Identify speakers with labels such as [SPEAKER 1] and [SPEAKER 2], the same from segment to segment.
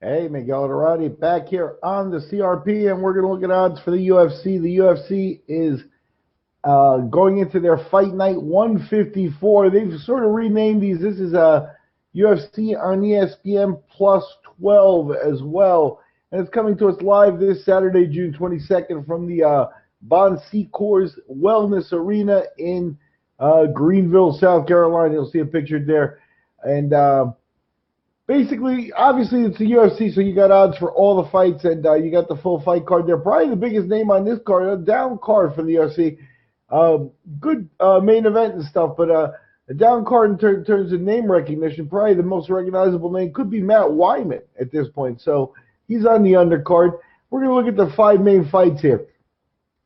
[SPEAKER 1] Hey, Miguel Dorati back here on the CRP, and we're going to look at odds for the UFC. The UFC is going into their Fight Night 154. They've sort of renamed these. This is a UFC on ESPN plus 12 as well. And it's coming to us live this Saturday, June 22nd from the Secours Wellness Arena in Greenville, South Carolina. You'll see a picture there. And basically, obviously, it's the UFC, so you got odds for all the fights, and you got the full fight card there. Probably the biggest name on this card, a down card for the UFC. Good main event and stuff, but a down card in terms of name recognition, probably the most recognizable name could be Matt Wyman at this point. So he's on the undercard. We're going to look at the five main fights here.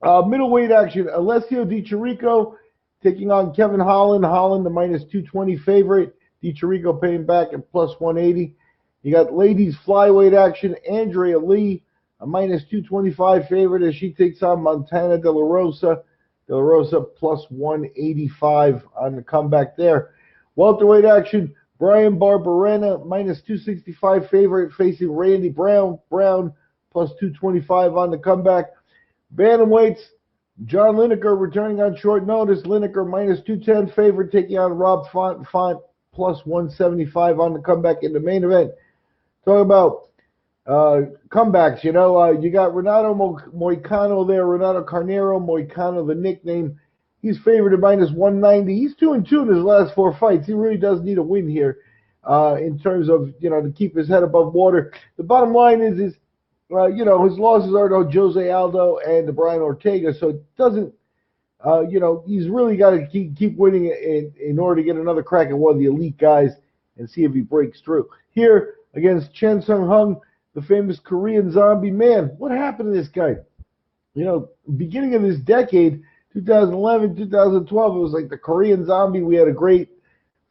[SPEAKER 1] Middleweight action, Alessio Di Chirico taking on Kevin Holland. Holland, the minus 220 favorite. Di Chirico paying back at plus 180. You got ladies flyweight action, Andrea Lee, a minus 225 favorite as she takes on Montana De La Rosa. De La Rosa plus 185 on the comeback there. Welterweight action, Bryan Barberena, minus 265 favorite facing Randy Brown. Brown plus 225 on the comeback. Bantamweights, John Lineker returning on short notice. Lineker minus 210 favorite taking on Rob Font plus 175 on the comeback in the main event. Talking about comebacks, you got Renato Moicano there, Renato Carneiro, Moicano the nickname. He's favored at minus 190. He's 2-2 in his last four fights. He really does need a win here in terms of, to keep his head above water. The bottom line is his losses are to Jose Aldo and Brian Ortega, so it doesn't, he's really got to keep winning in order to get another crack at one of the elite guys and see if he breaks through. Here, against Chen Sung Hung, the famous Korean zombie. Man, what happened to this guy? Beginning of this decade, 2011, 2012, it was like the Korean zombie. We had a great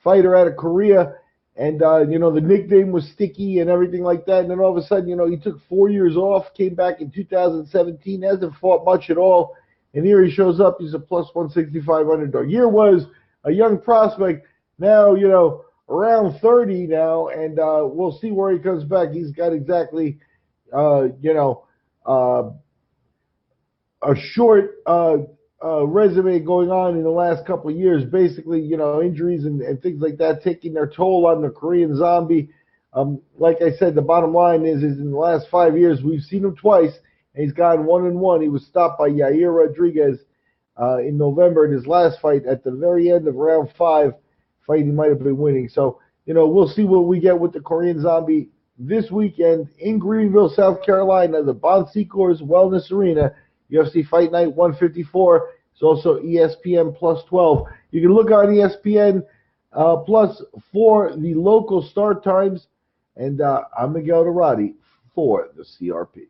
[SPEAKER 1] fighter out of Korea, and, the nickname was Sticky and everything like that. And then all of a sudden, he took 4 years off, came back in 2017, hasn't fought much at all. And here he shows up. He's a plus 165 underdog. Here was a young prospect. Now, around 30 now, and we'll see where he comes back. He's got exactly, a short resume going on in the last couple of years. Basically, injuries and things like that taking their toll on the Korean zombie. Like I said, the bottom line is in the last 5 years, we've seen him twice, and he's gone 1-1. He was stopped by Yair Rodriguez in November in his last fight at the very end of round 5. Fight he might have been winning. So, we'll see what we get with the Korean zombie this weekend in Greenville, South Carolina, the Secours Wellness Arena, UFC Fight Night 154. It's also ESPN plus 12. You can look on ESPN plus for the local start times. And I'm Miguel Dorati for the CRP.